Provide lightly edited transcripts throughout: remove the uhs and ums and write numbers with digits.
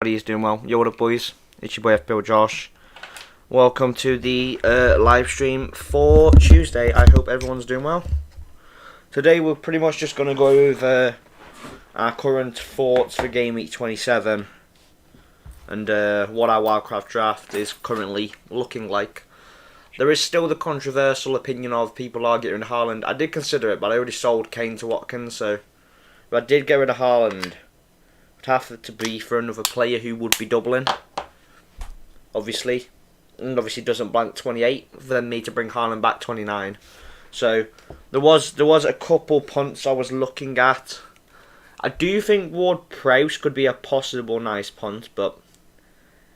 Everybody's doing well. Yo, what up, boys? It's your boy FBO Josh. Welcome to the live stream for Tuesday. I hope everyone's doing well. Today we're pretty much just going to go over our current thoughts for Gameweek 27 and what our Wildcard draft is currently looking like. There is still the controversial opinion of people arguing Haaland. I did consider it, but I already sold Kane to Watkins, so if I did get rid of Haaland, it'd have to be for another player who would be doubling, obviously. And obviously doesn't blank 28 for them me to bring Haaland back 29. So there was a couple punts I was looking at. I do think Ward-Prowse could be a possible nice punt, but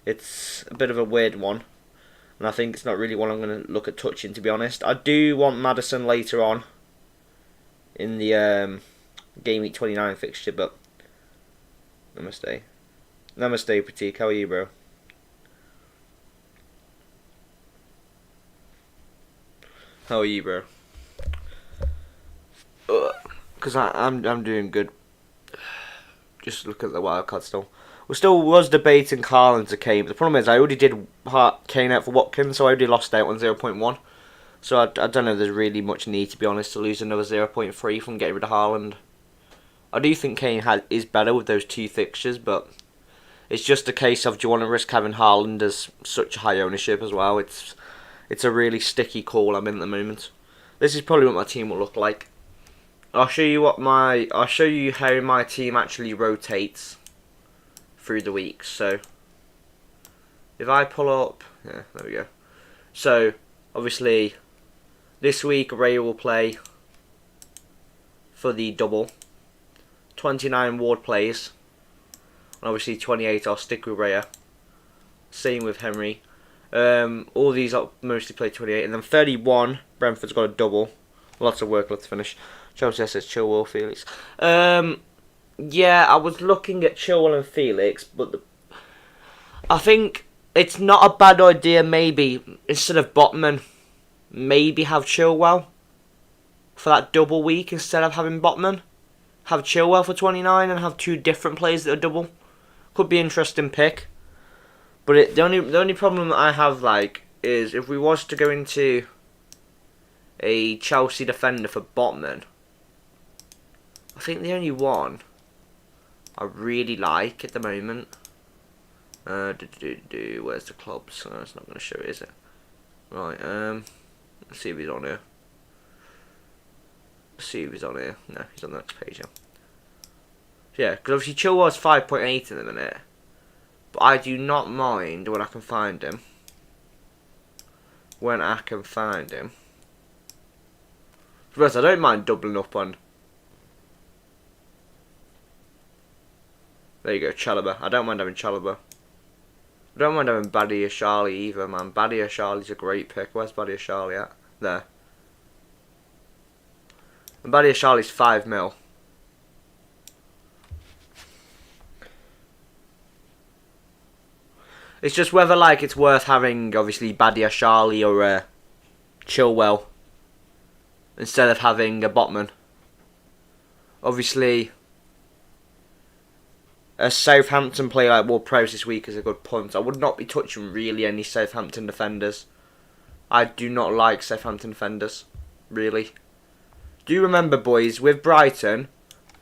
it's a bit of a weird one. And I think it's not really one I'm going to look at touching, to be honest. I do want Maddison later on in the Game Week 29 fixture, but Namaste. Namaste, Pratik. How are you, bro? How are you, bro? Because I'm doing good. Just look at the wildcard still. We still was debating Haaland to Kane. But the problem is I already did Kane out for Watkins, so I already lost out on 0.1. So I don't know if there's really much need, to be honest, to lose another 0.3 from getting rid of Haaland. I do think Kane is better with those two fixtures, but it's just a case of, do you want to risk having Haaland as such high ownership as well? It's a really sticky call I'm in at the moment. This is probably what my team will look like. I'll show you how my team actually rotates through the weeks. So if I pull up, yeah, there we go. So obviously this week Ray will play for the double. 29 Ward plays. And obviously 28 I'll stick with Raya. Same with Henry. All these I'll mostly play 28. And then 31, Brentford's got a double. Lots of work left to finish. Chelsea says Chilwell, Felix. Yeah, I was looking at Chilwell and Felix, but I think it's not a bad idea maybe, instead of Botman, maybe have Chilwell for that double week instead of having Botman. Have Chilwell for 29 and have two different players that are double. Could be an interesting pick. But the only problem that I have is if we was to go into a Chelsea defender for Botman, I think the only one I really like at the moment. Where's the clubs? Oh, it's not going to show it, is it? Right. Let's see if he's on here. See if he's on here. No, he's on the next page. Yeah, because obviously Chilwell's 5.8 in a minute, but I do not mind when I can find him. First, I don't mind doubling up on. There you go, Chalobah. I don't mind having Chalobah. I don't mind having Badia Charlie either, man. Badia Charlie's a great pick. Where's Badia Charlie at? There. And Badia Charlie's 5 mil. It's just whether it's worth having obviously Badia Charlie or Chilwell instead of having a Botman. Obviously, a Southampton player like Ward-Prowse this week is a good punt. I would not be touching really any Southampton defenders. I do not like Southampton defenders, really. Do you remember, boys, with Brighton,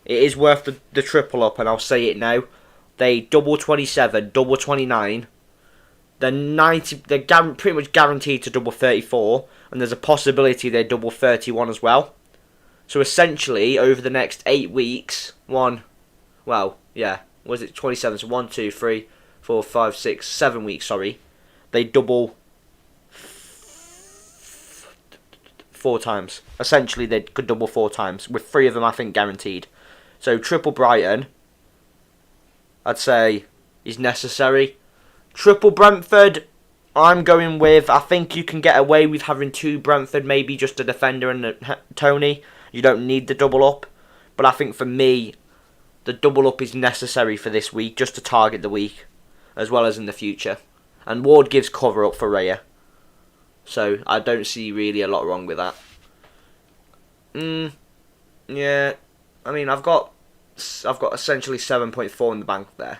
it is worth the triple up, and I'll say it now. They double 27, double 29. They're pretty much guaranteed to double 34, and there's a possibility they double 31 as well. So essentially, over the next 8 weeks, was it 27? So 1, 2, 3, 4, 5, 6, 7 weeks, sorry. They double 4 times. Essentially, they could double 4 times, with 3 of them, I think, guaranteed. So, triple Brighton, I'd say, is necessary. Triple Brentford, I'm going with, I think you can get away with having 2 Brentford, maybe just a defender and a Tony. You don't need the double up. But I think for me, the double up is necessary for this week, just to target the week, as well as in the future. And Ward gives cover up for Raya. So I don't see really a lot wrong with that. Yeah, I mean I've got essentially 7.4 in the bank there.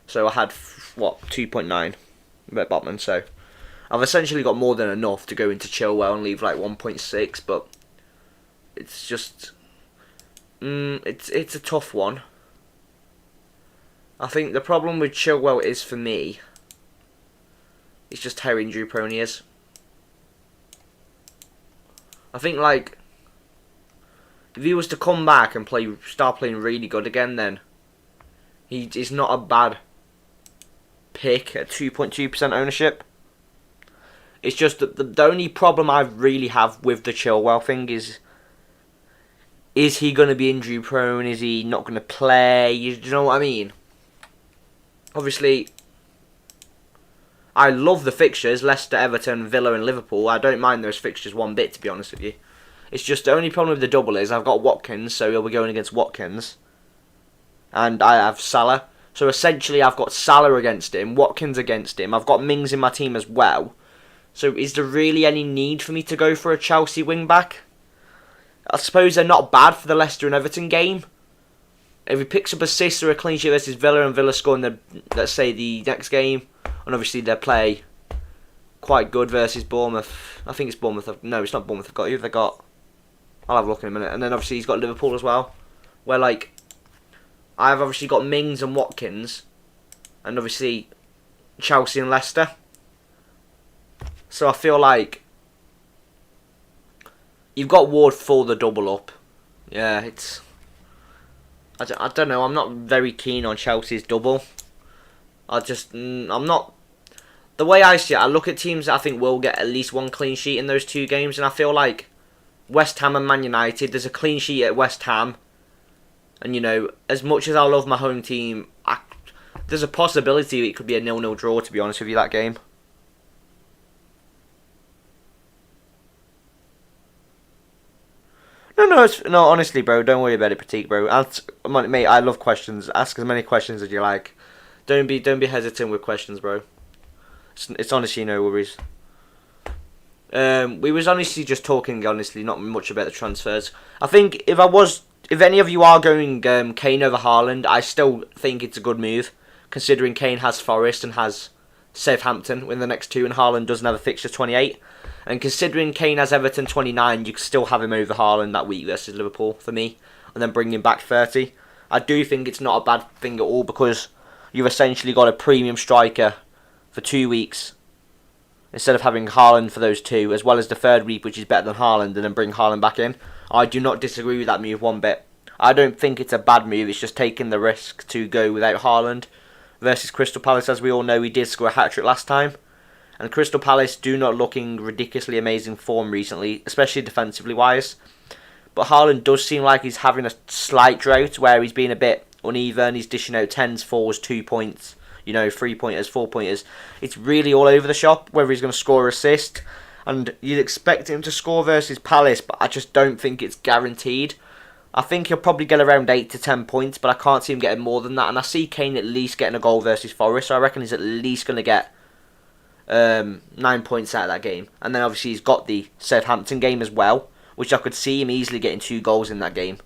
So I had, what, 2.9 at Botman. So I've essentially got more than enough to go into Chilwell and leave like 1.6. But it's just, it's a tough one. I think the problem with Chilwell is, for me, it's just how injury prone he is. I think, like, if he was to come back and start playing really good again, then he's not a bad pick at 2.2% ownership. It's just that the only problem I really have with the Chilwell thing is he going to be injury prone? Is he not going to play? You know what I mean? Obviously, I love the fixtures, Leicester, Everton, Villa and Liverpool. I don't mind those fixtures one bit, to be honest with you. It's just the only problem with the double is I've got Watkins, so he'll be going against Watkins. And I have Salah. So essentially I've got Salah against him, Watkins against him. I've got Mings in my team as well. So is there really any need for me to go for a Chelsea wing-back? I suppose they're not bad for the Leicester and Everton game. If he picks up assists or a clean sheet versus Villa and Villa score in the, let's say, the next game, and obviously they play quite good versus Bournemouth. I think it's Bournemouth. No, it's not Bournemouth. Who have they got? I'll have a look in a minute. And then obviously he's got Liverpool as well, where like I've obviously got Mings and Watkins, and obviously Chelsea and Leicester. So I feel like you've got Ward for the double up. Yeah, it's. I don't know. I'm not very keen on Chelsea's double. I'm not. The way I see it, I look at teams that I think will get at least one clean sheet in those two games, and I feel like West Ham and Man United, there's a clean sheet at West Ham. And, you know, as much as I love my home team, there's a possibility it could be a 0-0 draw, to be honest with you, that game. No, honestly, bro, don't worry about it, Pratik, bro. Mate, I love questions. Ask as many questions as you like. Don't be hesitant with questions, bro. It's honestly no worries. We was honestly just talking, honestly, not much about the transfers. I think if any of you are going Kane over Haaland, I still think it's a good move, considering Kane has Forest and has Southampton win the next two, and Haaland doesn't have a fixture 28. And considering Kane has Everton 29, you can still have him over Haaland that week versus Liverpool, for me, and then bring him back 30. I do think it's not a bad thing at all, because you've essentially got a premium striker for 2 weeks, instead of having Haaland for those two, as well as the third week, which is better than Haaland, and then bring Haaland back in. I do not disagree with that move one bit. I don't think it's a bad move, it's just taking the risk to go without Haaland versus Crystal Palace. As we all know, he did score a hat-trick last time. And Crystal Palace do not looking ridiculously amazing form recently, especially defensively wise. But Haaland does seem like he's having a slight drought, where he's been a bit uneven. He's dishing out 10s, 4s, 2 points, 3-pointers, 4-pointers. It's really all over the shop, whether he's going to score or assist. And you'd expect him to score versus Palace, but I just don't think it's guaranteed. I think he'll probably get around 8 to 10 points, but I can't see him getting more than that. And I see Kane at least getting a goal versus Forest, so I reckon he's at least going to get 9 points out of that game. And then obviously he's got the Southampton game as well, which I could see him easily getting 2 goals in that game.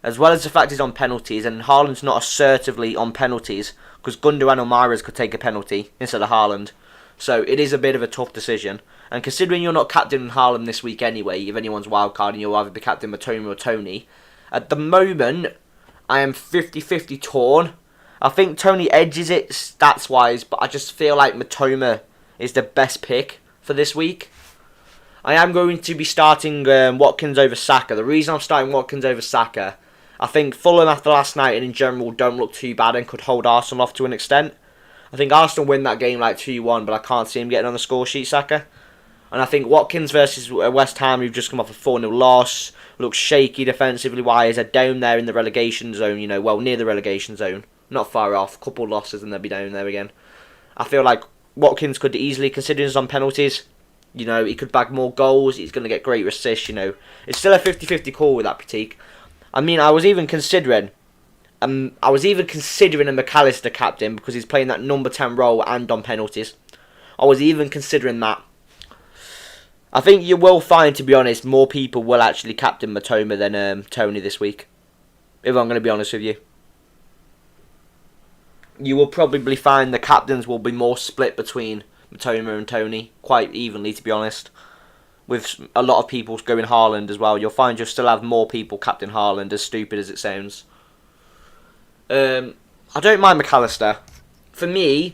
As well as the fact he's on penalties, and Haaland's not assertively on penalties, because Gundogan or Mahrez could take a penalty instead of Haaland. So it is a bit of a tough decision. And considering you're not captaining Haaland this week anyway, if anyone's wildcard, and you'll either be captain Matoma or Tony, at the moment, I am 50-50 torn. I think Tony edges it stats-wise, but I just feel like Matoma is the best pick for this week. I am going to be starting Watkins over Saka. The reason I'm starting Watkins over Saka, I think Fulham after last night and in general don't look too bad and could hold Arsenal off to an extent. I think Arsenal win that game like 2-1, but I can't see him getting on the score sheet, Saka. And I think Watkins versus West Ham, who've just come off a 4-0 loss, looks shaky defensively wise, are down there in the relegation zone, near the relegation zone. Not far off, couple losses and they'll be down there again. I feel like Watkins could easily, considering he's on penalties, he could bag more goals, he's going to get great assists, It's still a 50-50 call with that Pratik. I mean, I was even considering a McAllister captain, because he's playing that number 10 role and on penalties. I was even considering that. I think you will find, to be honest, more people will actually captain Matoma than Tony this week, if I'm going to be honest with you. you will probably find the captains will be more split between Matoma and Tony, quite evenly, to be honest. With a lot of people going Haaland as well, you'll find you'll still have more people captain Haaland, as stupid as it sounds. I don't mind McAllister. For me,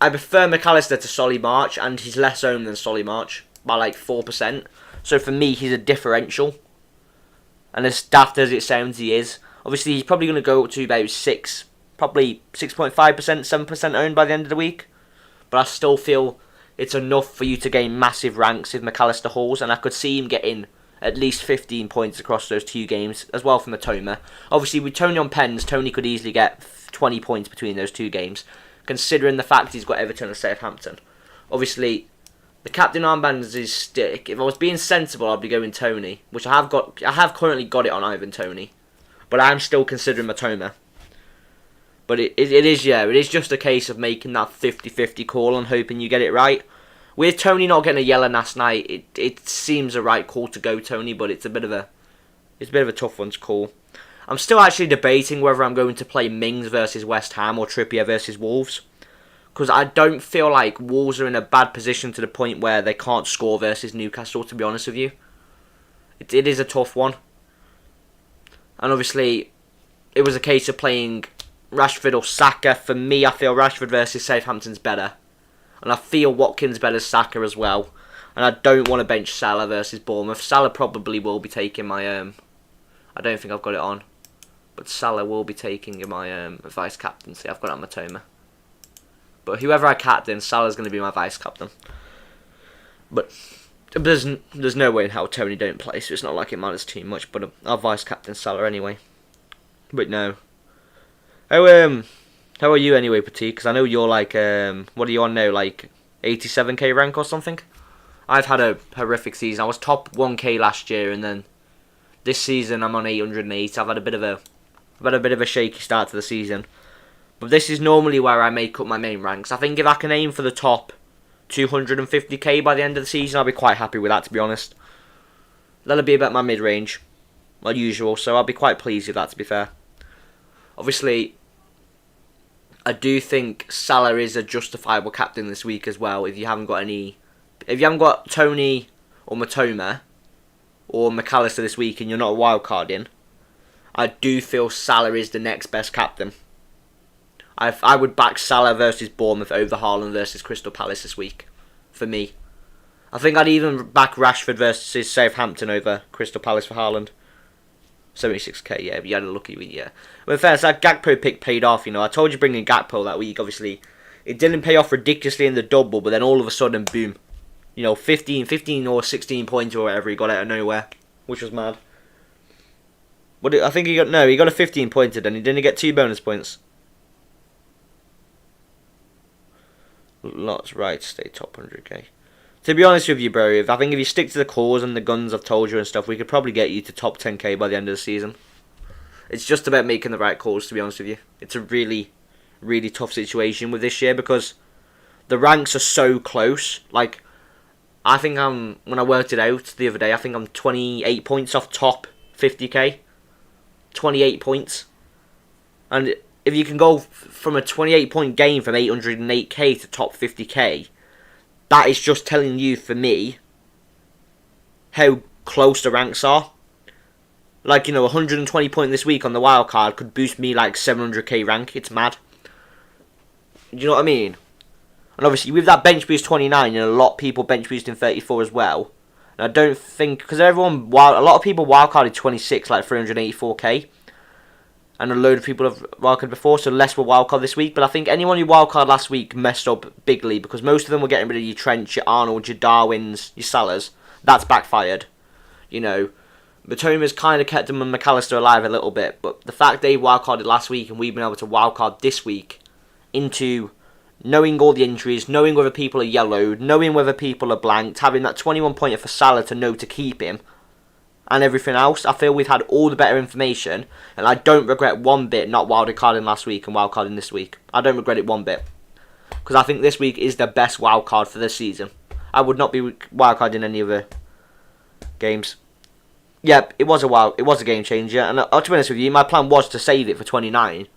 I prefer McAllister to Solly March, and he's less owned than Solly March by like 4%. So for me, he's a differential. And as daft as it sounds, he is. Obviously, he's probably going to go up to about 6, probably 6.5%, 7% owned by the end of the week. But I still feel it's enough for you to gain massive ranks if McAllister hauls, and I could see him getting at least 15 points across those 2 games, as well from Matoma. Obviously, with Tony on pens, Tony could easily get 20 points between those 2 games, considering the fact he's got Everton and Southampton. Obviously, the captain armbands is stick. If I was being sensible, I'd be going Tony, which I have currently got it on Ivan Tony, but I'm still considering Matoma. But it is just a case of making that 50-50 call and hoping you get it right. With Tony not getting a yellow last night, it seems a right call to go Tony, but it's a bit of a tough one to call. I'm still actually debating whether I'm going to play Mings versus West Ham or Trippier versus Wolves, because I don't feel like Wolves are in a bad position to the point where they can't score versus Newcastle, to be honest with you. It is a tough one. And obviously, it was a case of playing Rashford or Saka. For me, I feel Rashford versus Southampton's better. And I feel Watkins better as Saka as well. And I don't want to bench Salah versus Bournemouth. Salah probably will be taking my... I don't think I've got it on. But Salah will be taking my vice captaincy. I've got it on Matoma. But whoever I captain, Salah's going to be my vice captain. But there's no way in hell Tony don't play, so it's not like it matters too much. But I'll vice captain Salah anyway. But no. How are you anyway, Petit? Because I know you're like, what are you on now? Like 87k rank or something? I've had a horrific season. I was top 1k last year, and then this season I'm on 808. I've had a bit of a shaky start to the season. But this is normally where I make up my main ranks. I think if I can aim for the top 250k by the end of the season, I'll be quite happy with that, to be honest. That'll be about my mid-range, like usual, so I'll be quite pleased with that, to be fair. Obviously, I do think Salah is a justifiable captain this week as well. If you haven't got Tony or Matoma or McAllister this week and you're not a wildcard in, I do feel Salah is the next best captain. I would back Salah versus Bournemouth over Haaland versus Crystal Palace this week, for me. I think I'd even back Rashford versus Southampton over Crystal Palace for Haaland. 76k, yeah, but you had a lucky week, yeah. But in fairness, that Gakpo pick paid off, you know. I told you bringing Gakpo that week, obviously. It didn't pay off ridiculously in the double, but then all of a sudden, boom. You know, 15 or 16 points or whatever he got out of nowhere, which was mad. But I think he got a 15 pointer, then he didn't get 2 bonus points. Lots right to stay top 100k. To be honest with you, bro, I think if you stick to the cause and the guns I've told you and stuff, we could probably get you to top 10k by the end of the season. It's just about making the right calls, to be honest with you. It's a really, really tough situation with this year because the ranks are so close. Like, I think when I worked it out the other day, I think I'm 28 points off top 50k. 28 points. And if you can go from a 28 point gain from 808k to top 50k, that is just telling you, for me, how close the ranks are. Like, you know, 120 point this week on the wild card could boost me like 700k rank. It's mad. Do you know what I mean? And obviously, with that bench boost 29, and a lot of people bench boosting 34 as well. And I don't think, because a lot of people wildcarded 26, like 384k. And a load of people have wildcarded before, so less were wildcard this week. But I think anyone who wildcarded last week messed up bigly, because most of them were getting rid of your Trent, your Arnold, your Darwins, your Salahs. That's backfired. You know, Matoma's kind of kept them and McAllister alive a little bit. But the fact they wildcarded last week and we've been able to wildcard this week into knowing all the injuries, knowing whether people are yellowed, knowing whether people are blanked, having that 21 pointer for Salah to know to keep him, and everything else, I feel we've had all the better information, and I don't regret one bit not wildcarding last week and wildcarding this week. I don't regret it one bit, because I think this week is the best wildcard for this season. I would not be wildcarding any other games. Yep, it was a game changer, and to be honest with you, my plan was to save it for 29,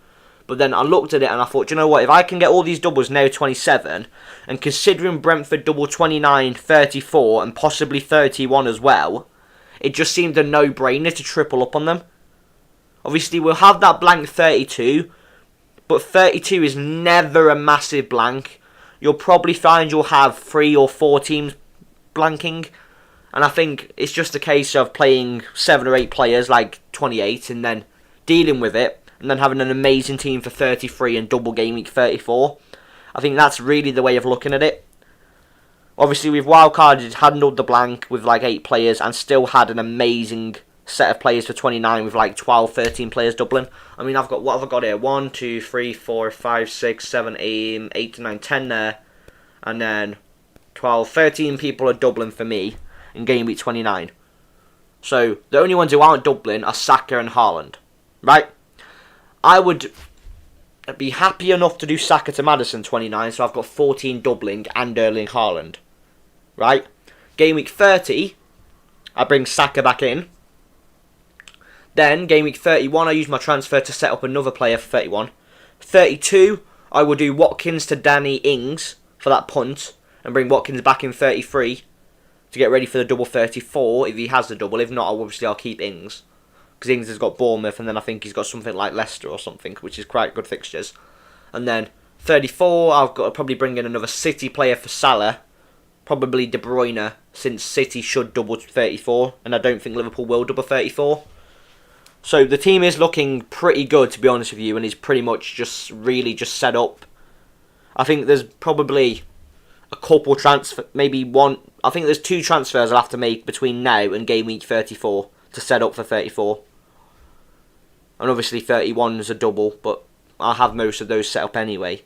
But then I looked at it and I thought, you know what, if I can get all these doubles now 27, and considering Brentford double 29, 34, and possibly 31 as well, it just seemed a no-brainer to triple up on them. Obviously, we'll have that blank 32, but 32 is never a massive blank. You'll probably find you'll have 3 or 4 teams blanking. And I think it's just a case of playing 7 or 8 players, like 28, and then dealing with it, and then having an amazing team for 33 and double game week 34. I think that's really the way of looking at it. Obviously, with Wildcard, it handled the blank with like 8 players and still had an amazing set of players for 29 with like 12, 13 players doubling. I mean, what have I got here? 1, 2, 3, 4, 5, 6, 7, 8, 9, 10 there. And then 12, 13 people are doubling for me in game week 29. So, the only ones who aren't doubling are Saka and Haaland. Right? I would be happy enough to do Saka to Maddison 29, so I've got 14 doubling and Erling Haaland. Right? Game week 30, I bring Saka back in. Then, game week 31, I use my transfer to set up another player for 31. 32, I will do Watkins to Danny Ings for that punt, and bring Watkins back in 33 to get ready for the double 34 if he has the double. If not, I'll keep Ings, because Ings has got Bournemouth, and then I think he's got something like Leicester or something, which is quite good fixtures. And then 34, I've got to probably bring in another City player for Salah, probably De Bruyne, since City should double 34, and I don't think Liverpool will double 34. So the team is looking pretty good, to be honest with you, and is pretty much just set up. I think there's probably a couple maybe one. I think there's 2 transfers I'll have to make between now and game week 34 to set up for 34. And obviously 31 is a double, but I'll have most of those set up anyway.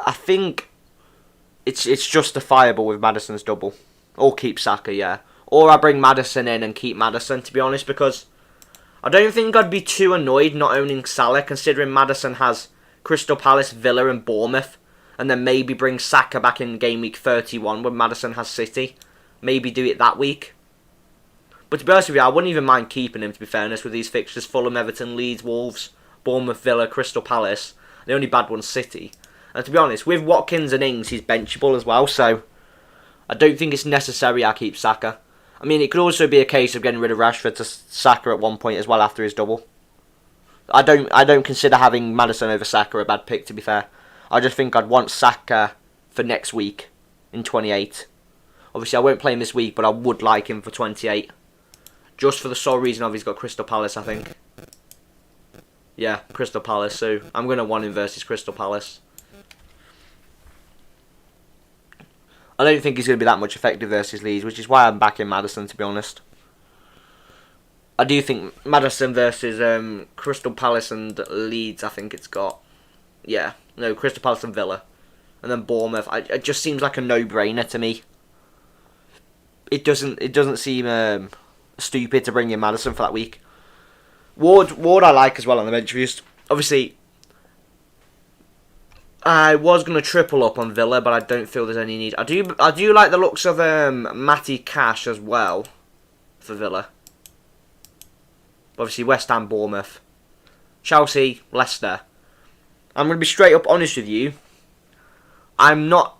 I think it's justifiable with Maddison's double. Or keep Saka, yeah. Or I bring Maddison in and keep Maddison, to be honest, because I don't think I'd be too annoyed not owning Salah, considering Maddison has Crystal Palace, Villa and Bournemouth, and then maybe bring Saka back in game week 31 when Maddison has City. Maybe do it that week. But to be honest with you, I wouldn't even mind keeping him, to be fairness, with these fixtures: Fulham, Everton, Leeds, Wolves, Bournemouth, Villa, Crystal Palace. The only bad one's City. And to be honest, with Watkins and Ings, he's benchable as well, so I don't think it's necessary I keep Saka. I mean, it could also be a case of getting rid of Rashford to Saka at one point as well after his double. I don't consider having Maddison over Saka a bad pick, to be fair. I just think I'd want Saka for next week in 28. Obviously, I won't play him this week, but I would like him for 28. Just for the sole reason of he's got Crystal Palace, I think. Yeah, Crystal Palace, so I'm going to want him versus Crystal Palace. I don't think he's going to be that much effective versus Leeds, which is why I'm backing Maddison, to be honest. I do think Maddison versus Crystal Palace and Leeds, I think it's got... Yeah, no, Crystal Palace and Villa. And then Bournemouth. It just seems like a no-brainer to me. It doesn't seem stupid to bring in Maddison for that week. Ward I like as well on the bench boost. Obviously, I was going to triple up on Villa, but I don't feel there's any need. I do like the looks of Matty Cash as well for Villa. Obviously, West Ham, Bournemouth, Chelsea, Leicester. I'm going to be straight up honest with you. I'm not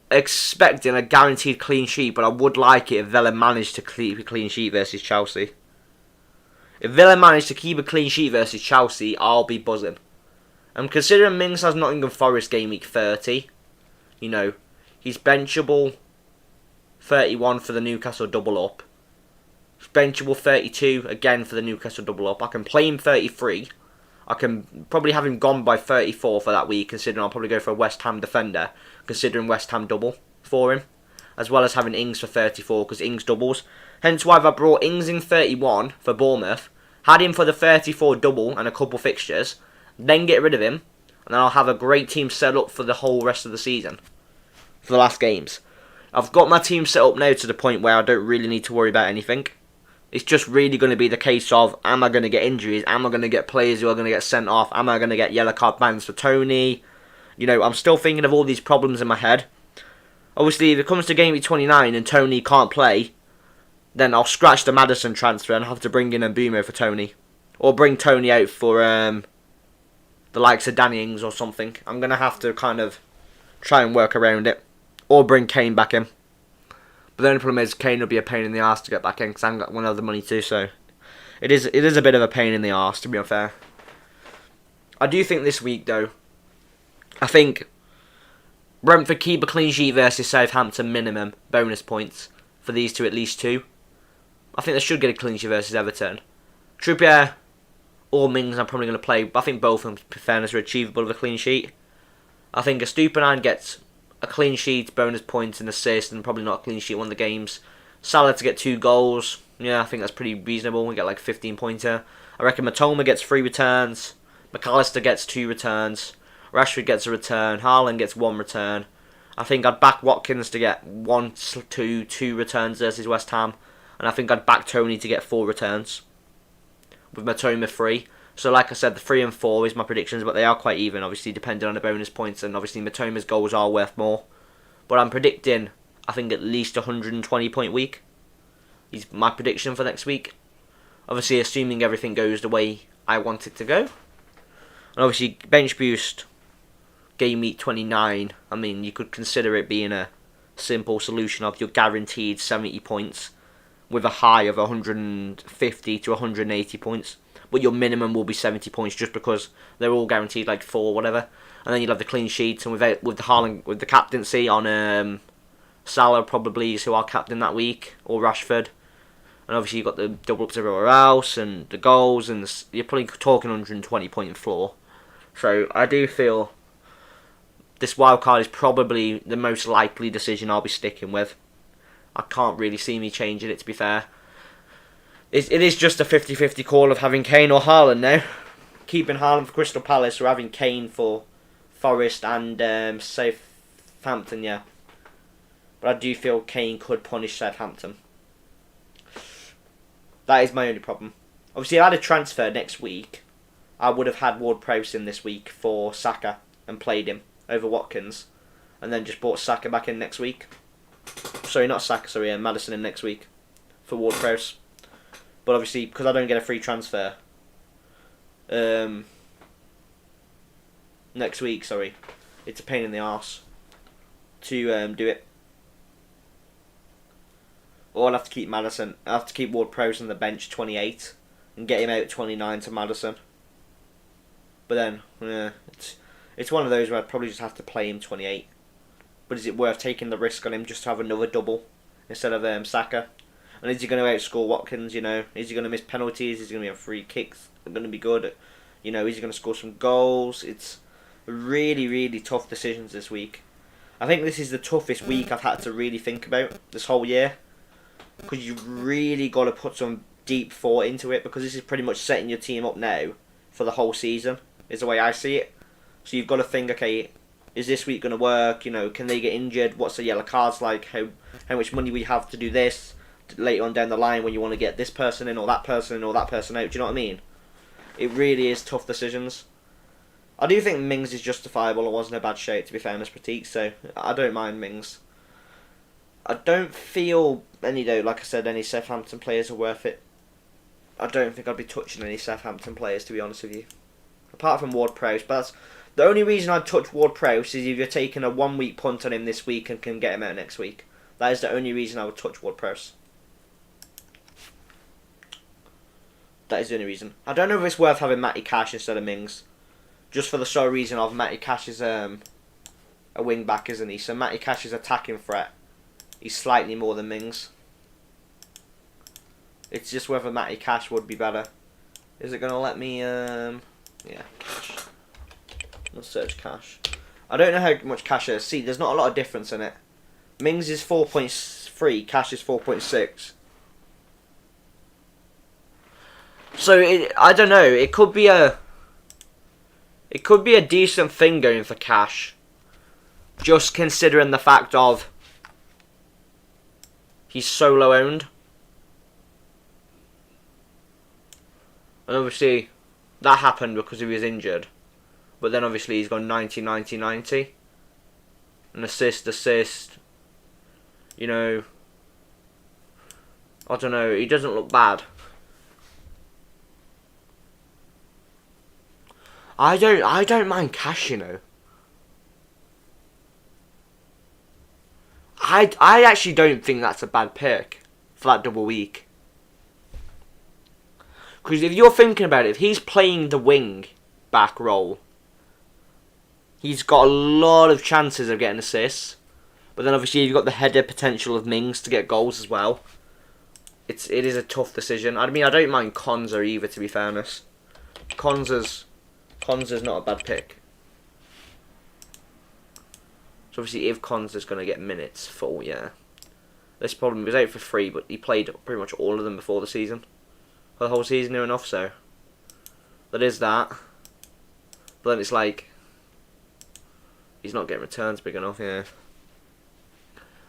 expecting a guaranteed clean sheet, but I would like it if Villa managed to keep a clean sheet versus Chelsea. If Villa managed to keep a clean sheet versus Chelsea, I'll be buzzing. And considering Mings has Nottingham Forest game week 30, you know, he's benchable 31 for the Newcastle double up. He's benchable 32 again for the Newcastle double up. I can play him 33. I can probably have him gone by 34 for that week, considering I'll probably go for a West Ham defender, considering West Ham double for him, as well as having Ings for 34, because Ings doubles. Hence why I brought Ings in 31 for Bournemouth, had him for the 34 double and a couple fixtures, then get rid of him, and then I'll have a great team set up for the whole rest of the season, for the last games. I've got my team set up now to the point where I don't really need to worry about anything. It's just really going to be the case of, am I going to get injuries? Am I going to get players who are going to get sent off? Am I going to get yellow card bans for Tony? You know, I'm still thinking of all these problems in my head. Obviously, if it comes to game week 29 and Tony can't play, then I'll scratch the Maddison transfer and have to bring in Mbumo for Tony. Or bring Tony out for the likes of Danny Ings or something. I'm going to have to kind of try and work around it. Or bring Kane back in. But the only problem is Kane will be a pain in the arse to get back in because I haven't got one other money too, so it is a bit of a pain in the arse, to be unfair. I do think this week, though, I think Brentford keep a clean sheet versus Southampton minimum bonus points for these two, at least two. I think they should get a clean sheet versus Everton. Trippier or Mings I'm probably going to play, but I think both of them, for fairness, are achievable with a clean sheet. I think a Stupinan gets a clean sheet, bonus points and assist, and probably not a clean sheet one of the games. Salah to get 2 goals. Yeah, I think that's pretty reasonable. We get like 15 pointer. I reckon Matoma gets 3 returns. McAllister gets 2 returns. Rashford gets a return. Haaland gets 1 return. I think I'd back Watkins to get 2 returns versus West Ham. And I think I'd back Tony to get 4 returns. With Matoma 3. So like I said, the 3 and 4 is my predictions, but they are quite even, obviously, depending on the bonus points, and obviously Matoma's goals are worth more. But I'm predicting, I think, at least a 120 point week. Is my prediction for next week. Obviously, assuming everything goes the way I want it to go. And obviously, bench boost, game week 29, I mean, you could consider it being a simple solution of your guaranteed 70 points with a high of 150 to 180 points. But your minimum will be 70 points just because they're all guaranteed like 4 or whatever. And then you'll have the clean sheets, and with the Haaland, with the captaincy on Salah probably is who I'll captain that week, or Rashford. And obviously you've got the double ups everywhere else, and the goals, and you're probably talking 120 point floor. So I do feel this wildcard is probably the most likely decision I'll be sticking with. I can't really see me changing it, to be fair. It is just a 50-50 call of having Kane or Haaland now. Keeping Haaland for Crystal Palace, or having Kane for Forest and Southampton, yeah. But I do feel Kane could punish Southampton. That is my only problem. Obviously, if I had a transfer next week, I would have had Ward-Prowse in this week for Saka and played him over Watkins, and then just bought Saka back in next week. Sorry, not Saka, sorry, Maddison in next week for Ward-Prowse. But obviously, because I don't get a free transfer next week, sorry, it's a pain in the arse to do it. Or I'll have to keep Maddison. I'll have to keep Ward-Prowse on the bench 28 and get him out 29 to Maddison. But then, yeah, it's one of those where I'd probably just have to play him 28. But is it worth taking the risk on him just to have another double instead of Saka? And is he going to outscore Watkins, you know? Is he going to miss penalties? Is he going to be on free kicks? They're going to be good. You know, is he going to score some goals? It's really, really tough decisions this week. I think this is the toughest week I've had to really think about this whole year. Because you've really got to put some deep thought into it. Because this is pretty much setting your team up now for the whole season, is the way I see it. So you've got to think, okay, is this week going to work? You know, can they get injured? What's the yellow cards like? How much money we have to do this later on down the line when you want to get this person in or that person in or that person out? Do you know what I mean? It really is tough decisions. I do think Mings is justifiable. It wasn't a bad shout, to be fair, in his critique, so I don't mind Mings. I don't feel like I said, any Southampton players are worth it. I don't think I'd be touching any Southampton players, to be honest with you. Apart from Ward-Prowse, but that's the only reason I'd touch Ward-Prowse is if you're taking a 1 week punt on him this week and can get him out next week. That is the only reason I would touch Ward-Prowse. That is the only reason. I don't know if it's worth having Matty Cash instead of Mings. Just for the sole reason of Matty Cash is a wing back, isn't he? So Matty Cash's attacking threat, he's slightly more than Mings. It's just whether Matty Cash would be better. Is it going to let me... yeah, Cash. Let's search Cash. I don't know how much Cash is. See, there's not a lot of difference in it. Mings is 4.3, Cash is 4.6. So, I don't know. It could be a decent thing going for Cash. Just considering the fact of he's solo owned. And obviously, that happened because he was injured. But then obviously he's gone 90, 90, 90. An assist. You know, I don't know. He doesn't look bad. I don't mind Cash, you know. I actually don't think that's a bad pick for that double week. Because if you're thinking about it, if he's playing the wing back role, he's got a lot of chances of getting assists. But then obviously you've got the header potential of Mings to get goals as well. It is a tough decision. I mean, I don't mind Konza either, to be fairness. Konza's not a bad pick. So obviously if Konza's going to get minutes full, yeah. This problem, he was out for free, but he played pretty much all of them before the season. For the whole season near enough, so. That is that. But then it's like, he's not getting returns big enough, yeah.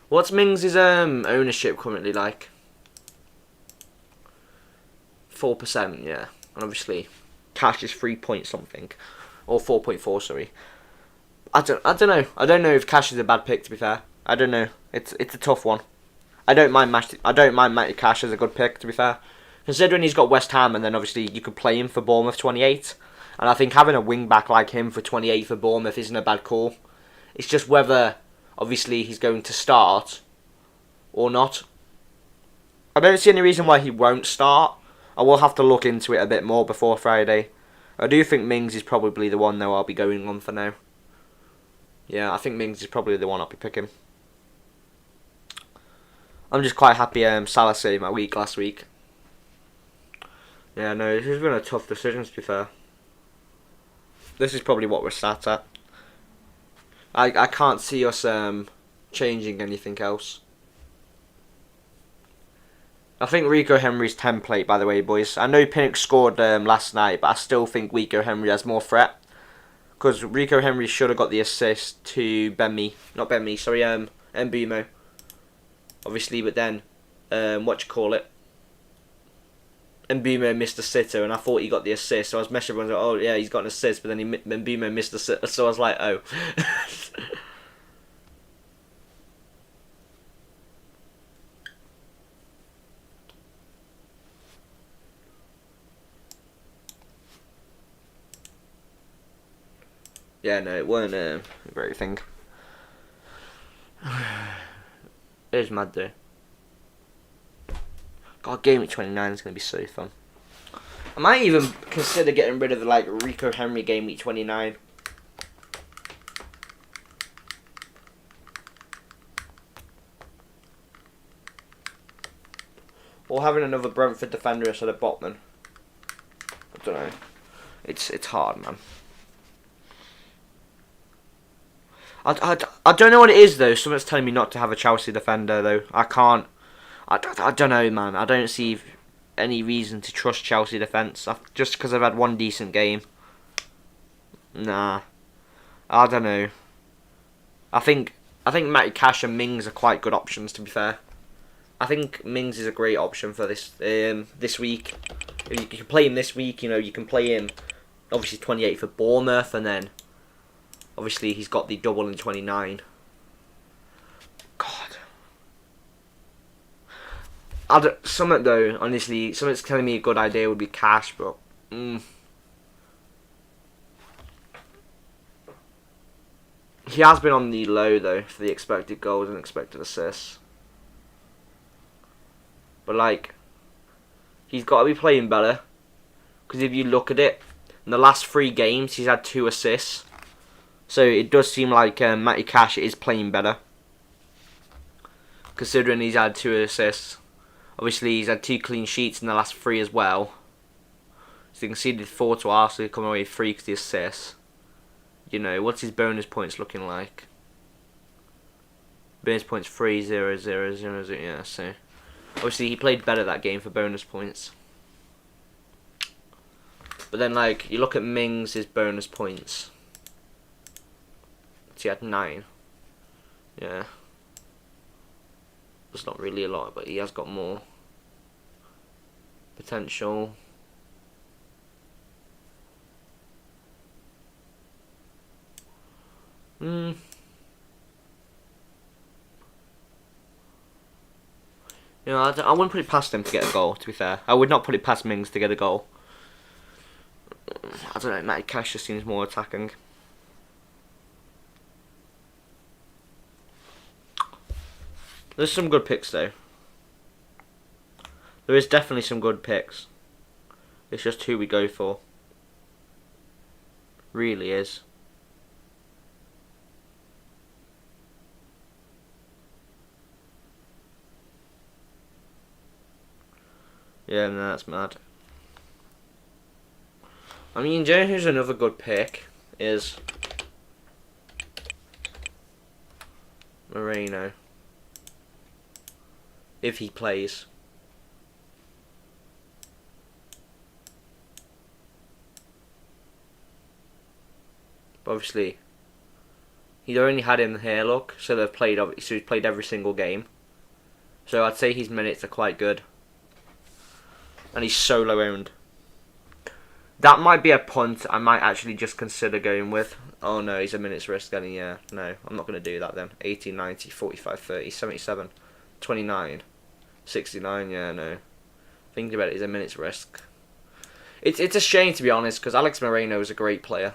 What's Mings' ownership currently like? 4%, yeah. And obviously, Cash is 3 point something. Or 4.4, sorry. I don't know. I don't know if Cash is a bad pick, to be fair. I don't know. It's a tough one. I don't mind Matty Cash as a good pick, to be fair. Considering he's got West Ham, and then obviously you could play him for Bournemouth 28. And I think having a wing back like him for 28 for Bournemouth isn't a bad call. It's just whether, obviously, he's going to start or not. I don't see any reason why he won't start. I will have to look into it a bit more before Friday. I do think Mings is probably the one, though, I'll be going on for now. Yeah, I think Mings is probably the one I'll be picking. I'm just quite happy Salah saved my week last week. Yeah, no, this has been a tough decision, to be fair. This is probably what we're sat at. I can't see us changing anything else. I think Rico Henry's template, by the way, boys. I know Pinnock scored last night, but I still think Rico Henry has more threat. Because Rico Henry should have got the assist to Mbeumo. Obviously, but then, Mbeumo missed a sitter, and I thought he got the assist, so I was messaging everyone, like, oh yeah, he's got an assist, but then Mbeumo missed the sitter, so I was like, oh. Yeah, no, it weren't a great thing. It is mad though. God, Gameweek 29 is going to be so fun. I might even consider getting rid of the Rico Henry Gameweek 29. Or having another Brentford defender instead of Botman. I don't know. It's hard, man. I don't know what it is, though. Someone's telling me not to have a Chelsea defender, though. I can't. I don't know, man. I don't see any reason to trust Chelsea defence. Just because I've had one decent game. Nah. I don't know. I think Matty Cash and Mings are quite good options, to be fair. I think Mings is a great option for this week. If you can play him this week, you can play him, obviously, 28 for Bournemouth, and then obviously he's got the double in 29. God. Something though, honestly, something's telling me a good idea would be Cash, but he has been on the low though for the expected goals and expected assists. But he's got to be playing better, because if you look at it, in the last 3 games he's had 2 assists. So it does seem like Matty Cash is playing better, considering he's had 2 assists. Obviously, he's had 2 clean sheets in the last 3 as well. So he conceded 4 to Arsenal, coming away with 3 because the assists. What's his bonus points looking like? Bonus points 3, 0, 0, 0, 0. Yeah, so obviously he played better that game for bonus points. But then, you look at Mings' bonus points. He had 9. Yeah. It's not really a lot, but he has got more potential. I wouldn't put it past him to get a goal, to be fair. I would not put it past Mings to get a goal. I don't know, Matty Cash just seems more attacking. There's some good picks though. There is definitely some good picks. It's just who we go for. Really is. Yeah, no, that's mad. I mean, do you know who's another good pick? Is Moreno. If he plays. But obviously, he's only had him here, look. So they've played, so he's played every single game. So I'd say his minutes are quite good. And he's solo owned. That might be a punt I might actually just consider going with. Oh no, he's a minute's risk getting, yeah. No, I'm not going to do that then. 18, 90, 45, 30, 77, 29, 69, yeah, no. Thinking about it, he's a minute's risk. It's a shame, to be honest, because Alex Moreno is a great player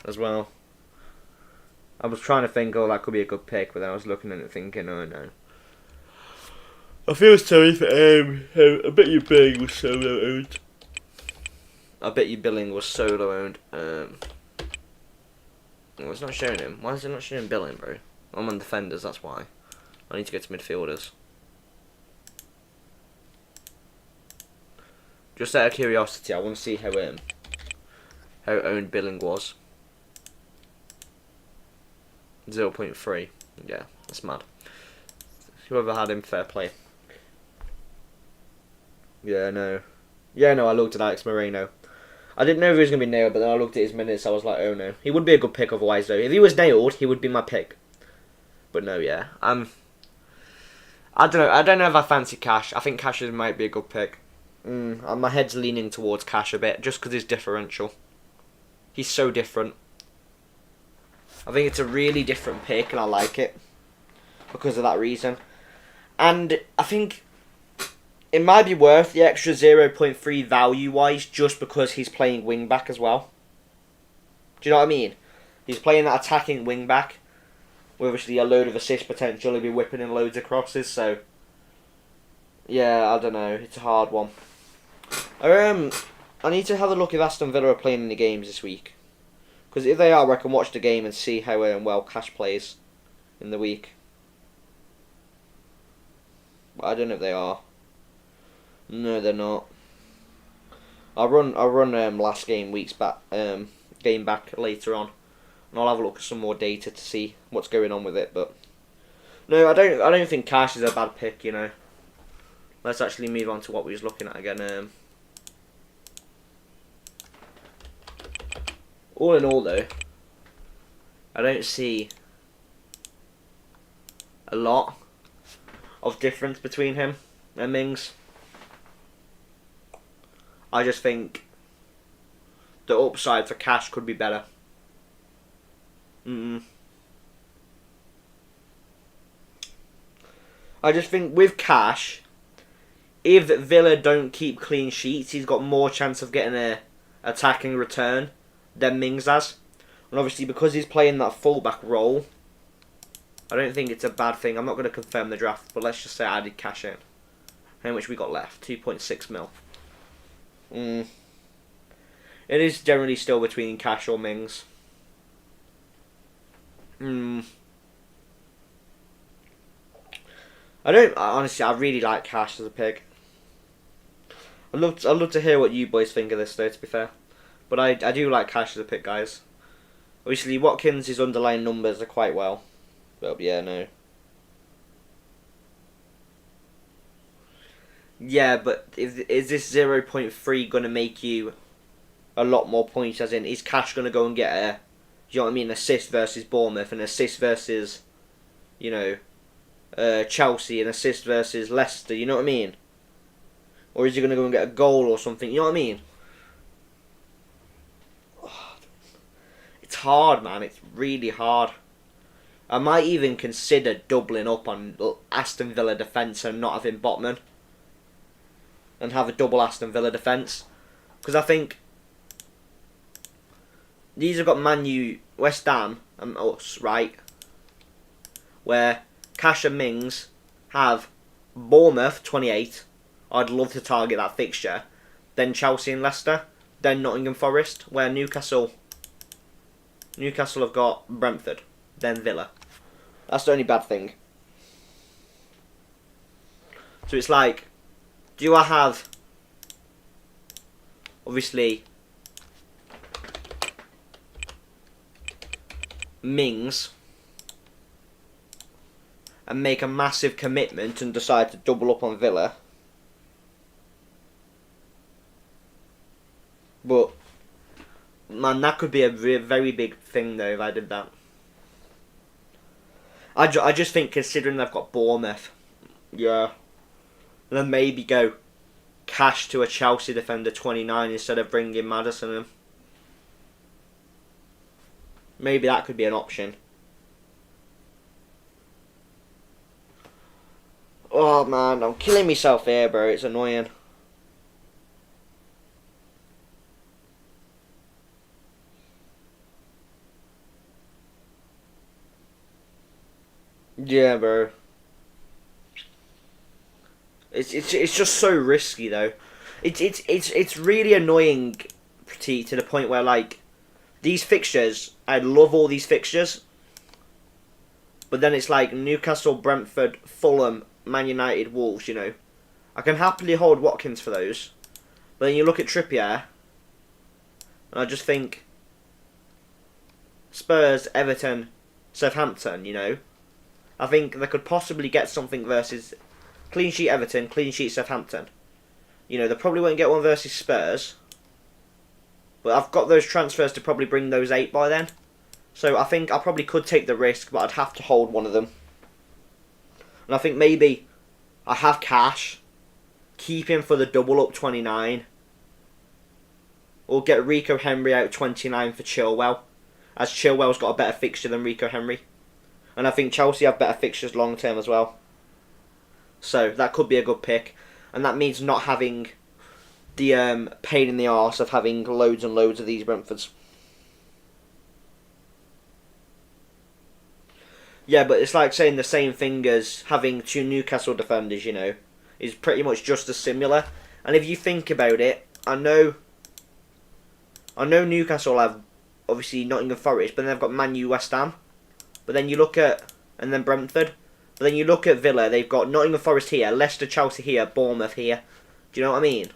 as well. I was trying to think, oh, that could be a good pick, but then I was looking at it thinking, oh no. I feel sorry for I bet your billing was solo owned. I bet your billing was solo owned. Oh, it's not showing him. Why is it not showing billing, bro? I'm on defenders, that's why. I need to go to midfielders. Just out of curiosity, I want to see how owned billing was. 0.3. Yeah, that's mad. Whoever had him, fair play. Yeah, no. Yeah, no, I looked at Alex Moreno. I didn't know if he was going to be nailed, but then I looked at his minutes, I was like, oh no. He would be a good pick otherwise, though. If he was nailed, he would be my pick. But no, yeah. I don't know. I don't know if I fancy Cash. I think Cash might be a good pick. My head's leaning towards Cash a bit, just because he's differential. He's so different. I think it's a really different pick, and I like it. Because of that reason. And I think it might be worth the extra 0.3 value-wise, just because he's playing wing-back as well. Do you know what I mean? He's playing that attacking wing-back, with obviously a load of assist potential. He'll be whipping in loads of crosses, so yeah, I don't know. It's a hard one. I need to have a look if Aston Villa are playing any games this week. Because if they are, I can watch the game and see how well Cash plays in the week. But I don't know if they are. No, they're not. I'll run last game back later on, and I'll have a look at some more data to see what's going on with it. But no, I don't think Cash is a bad pick. You know. Let's actually move on to what we was looking at again. All in all, though, I don't see a lot of difference between him and Mings. I just think the upside for Cash could be better. I just think with Cash, if Villa don't keep clean sheets, he's got more chance of getting a attacking return than Mings has. And obviously because he's playing that fullback role, I don't think it's a bad thing. I'm not going to confirm the draft, but let's just say I did Cash in. How much we got left? 2.6 mil. It is generally still between Cash or Mings. Honestly, I really like Cash as a pick. I'd love to hear what you boys think of this, though, to be fair. But I do like Cash as a pick, guys. Obviously, Watkins' underlying numbers are quite well. But yeah, no. Yeah, but is this 0.3 going to make you a lot more points? As in, is Cash going to go and get a, you know what I mean, assist versus Bournemouth, an assist versus, Chelsea, an assist versus Leicester, you know what I mean? Or is he going to go and get a goal or something, you know what I mean? It's hard, man, it's really hard. I might even consider doubling up on Aston Villa defence and not having Botman. And have a double Aston Villa defence. Because I think these have got Man U, West Ham, and us, right? Where Cash and Mings have Bournemouth 28. I'd love to target that fixture. Then Chelsea and Leicester. Then Nottingham Forest. Where Newcastle have got Brentford. Then Villa. That's the only bad thing. So it's like, do I have, obviously, Mings and make a massive commitment and decide to double up on Villa? But, man, that could be a very big thing though if I did that. I just think, considering they've got Bournemouth, yeah, and then maybe go Cash to a Chelsea defender 29 instead of bringing Maddison in. Maybe that could be an option. Oh man, I'm killing myself here, bro. It's annoying. Yeah, bro. It's just so risky though. It's really annoying to the point where, like, these fixtures, I love all these fixtures, but then it's like Newcastle, Brentford, Fulham, Man United, Wolves. You know, I can happily hold Watkins for those, but then you look at Trippier, and I just think Spurs, Everton, Southampton. You know, I think they could possibly get something versus clean sheet Everton, clean sheet Southampton. You know, they probably won't get one versus Spurs, but I've got those transfers to probably bring those 8 by then. So I think I probably could take the risk, but I'd have to hold one of them. And I think maybe I have Cash, keep him for the double up 29, or get Rico Henry out 29 for Chilwell, as Chilwell's got a better fixture than Rico Henry. And I think Chelsea have better fixtures long term as well. So that could be a good pick. And that means not having the pain in the arse of having loads and loads of these Brentfords. Yeah, but it's like saying the same thing as having 2 Newcastle defenders, you know. Is pretty much just as similar. And if you think about it, I know Newcastle have, obviously, Nottingham Forest, but then they've got Man U, West Ham. But then you look at, and then Brentford. But then you look at Villa, they've got Nottingham Forest here, Leicester, Chelsea here, Bournemouth here. Do you know what I mean?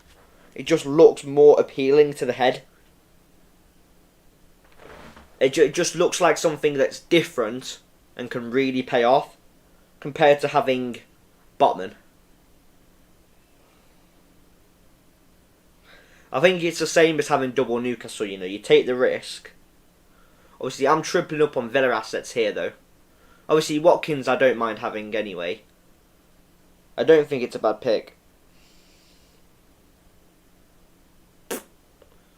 It just looks more appealing to the head. It just looks like something that's different and can really pay off compared to having Botman. I think it's the same as having double Newcastle, you know. You take the risk. Obviously, I'm tripling up on Villa assets here, though. Obviously, Watkins I don't mind having anyway. I don't think it's a bad pick.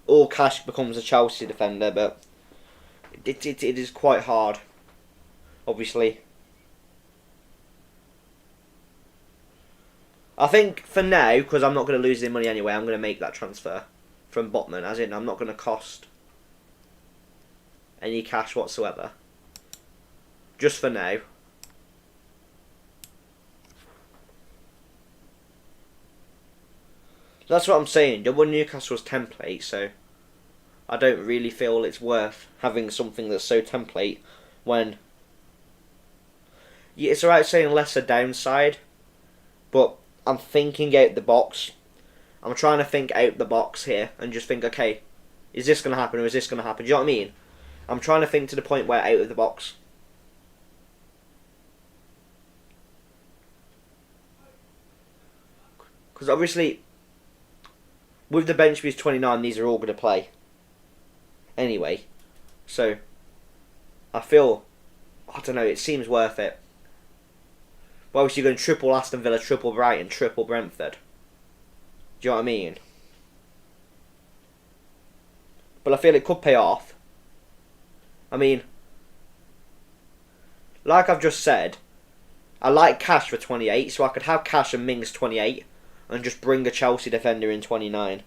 Or Cash becomes a Chelsea defender, but it is quite hard, obviously. I think for now, because I'm not going to lose any money anyway, I'm going to make that transfer from Botman, as in I'm not going to cost any cash whatsoever. Just for now. That's what I'm saying. Double Newcastle's template, so I don't really feel it's worth having something that's so template when... Yeah, it's alright saying lesser downside, but I'm thinking out the box. I'm trying to think out the box here and just think, okay, is this going to happen or is this going to happen? Do you know what I mean? I'm trying to think to the point where out of the box. Because obviously, with the bench boost 29, these are all going to play. Anyway. So, I feel, I don't know, it seems worth it. But obviously you're going triple Aston Villa, triple Brighton, triple Brentford. Do you know what I mean? But I feel it could pay off. I mean, like I've just said, I like Cash for 28, so I could have Cash and Mings 28 and just bring a Chelsea defender in 29.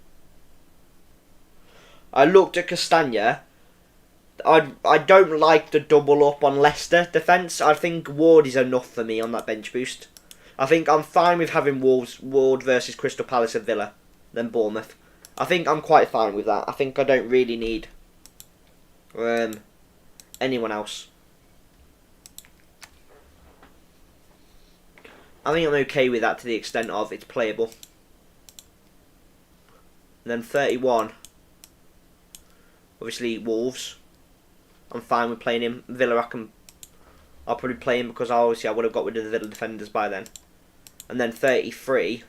I looked at Castagna, I don't like the double up on Leicester defence. I think Ward is enough for me on that bench boost. I think I'm fine with having Ward versus Crystal Palace and Villa, then Bournemouth. I think I'm quite fine with that. I think I don't really need anyone else. I think I'm okay with that to the extent of it's playable. And then 31. Obviously Wolves. I'm fine with playing him. Villa I'll probably play him because I would have got rid of the Villa defenders by then. And then 33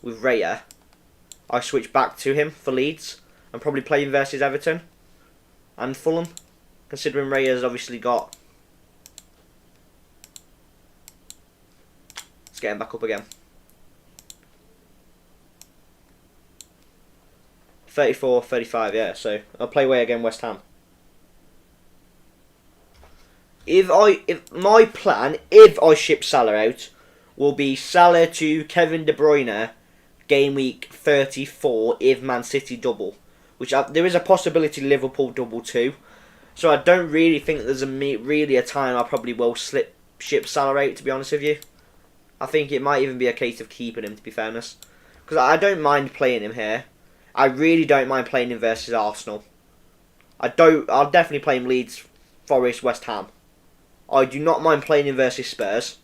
with Raya. I switch back to him for Leeds. I'm probably playing versus Everton and Fulham, considering Raya's obviously got. Let's get him back up again. 34, 35, yeah. So I'll play away again West Ham. If my plan, if I ship Salah out, will be Salah to Kevin De Bruyne, game week 34 if Man City double, which there is a possibility Liverpool double too. So I don't really think there's really a time I probably will ship Salah out, to be honest with you. I think it might even be a case of keeping him, to be fairness, because I don't mind playing him here. I really don't mind playing him versus Arsenal. I'll definitely play him Leeds, Forest, West Ham. I do not mind playing him versus Spurs.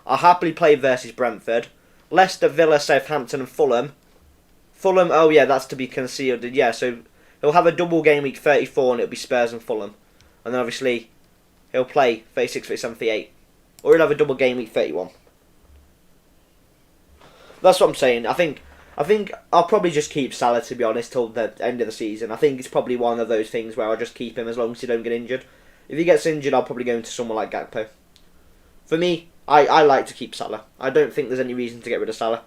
I'll happily play versus Brentford. Leicester, Villa, Southampton and Fulham. Fulham, oh yeah, that's to be concealed. Yeah, so he'll have a double game week 34 and it'll be Spurs and Fulham. And then obviously he'll play 36, 37, 38. Or he'll have a double game week 31. That's what I'm saying. I think I'll probably just keep Salah, to be honest, till the end of the season. I think it's probably one of those things where I'll just keep him as long as he don't get injured. If he gets injured, I'll probably go into someone like Gakpo. For me, I like to keep Salah. I don't think there's any reason to get rid of Salah.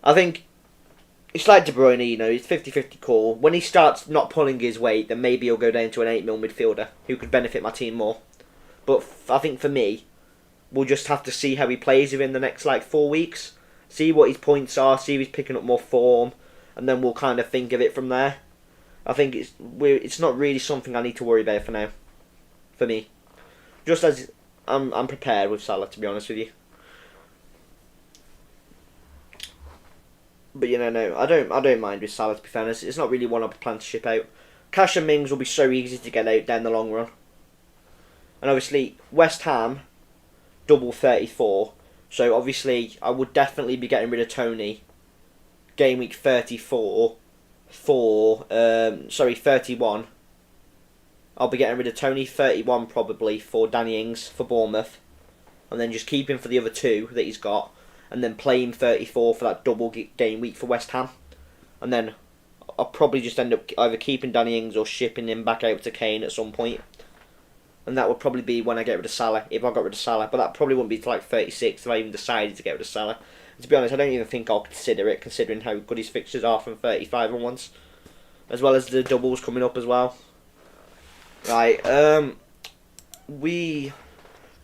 I think it's like De Bruyne, you know, it's 50-50 call. When he starts not pulling his weight, then maybe he'll go down to an 8 mil midfielder who could benefit my team more. But I think for me, we'll just have to see how he plays within the next 4 weeks. See what his points are, see if he's picking up more form, and then we'll kind of think of it from there. I think it's not really something I need to worry about for now. For me, just as I'm prepared with Salah, to be honest with you. But no, I don't mind with Salah, to be fair. It's not really one I plan to ship out. Cash and Mings will be so easy to get out down the long run. And obviously West Ham double 34. So obviously I would definitely be getting rid of Tony. Game week 34 for 31. I'll be getting rid of Tony 31 probably for Danny Ings for Bournemouth. And then just keep him for the other two that he's got. And then play him 34 for that double game week for West Ham. And then I'll probably just end up either keeping Danny Ings or shipping him back out to Kane at some point. And that would probably be when I get rid of Salah, if I got rid of Salah. But that probably wouldn't be till 36 if I even decided to get rid of Salah. And to be honest, I don't even think I'll consider it, considering how good his fixtures are from 35 onwards. As well as the doubles coming up as well. Right, a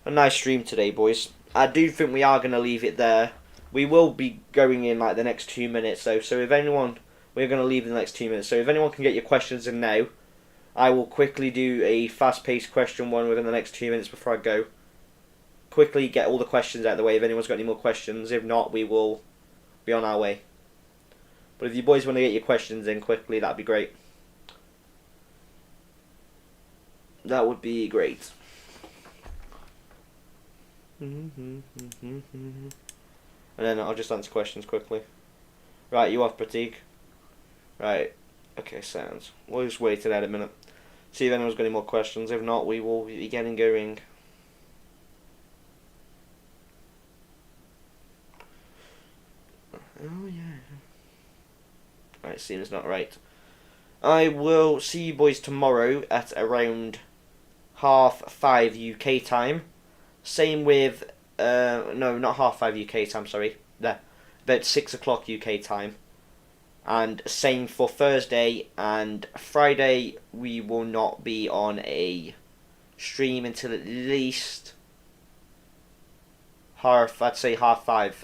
nice stream today, boys. I do think we are going to leave it there. We will be going in the next 2 minutes though, so if anyone, we're going to leave in the next 2 minutes. So if anyone can get your questions in now, I will quickly do a fast-paced question one within the next 2 minutes before I go. Quickly get all the questions out of the way if anyone's got any more questions. If not, we will be on our way. But if you boys want to get your questions in quickly, that'd be great. That would be great. And then I'll just answer questions quickly. Right, you off, Pratik? Right. Okay, sounds. We'll just wait it out a minute. See if anyone's got any more questions. If not, we will be getting going. Oh, yeah. Right, seems not right. I will see you boys tomorrow at around 5:30 UK time. Same with, no, not 5:30 UK time, sorry. There. About 6 o'clock UK time. And same for Thursday and Friday. We will not be on a stream until at least I'd say 5:30.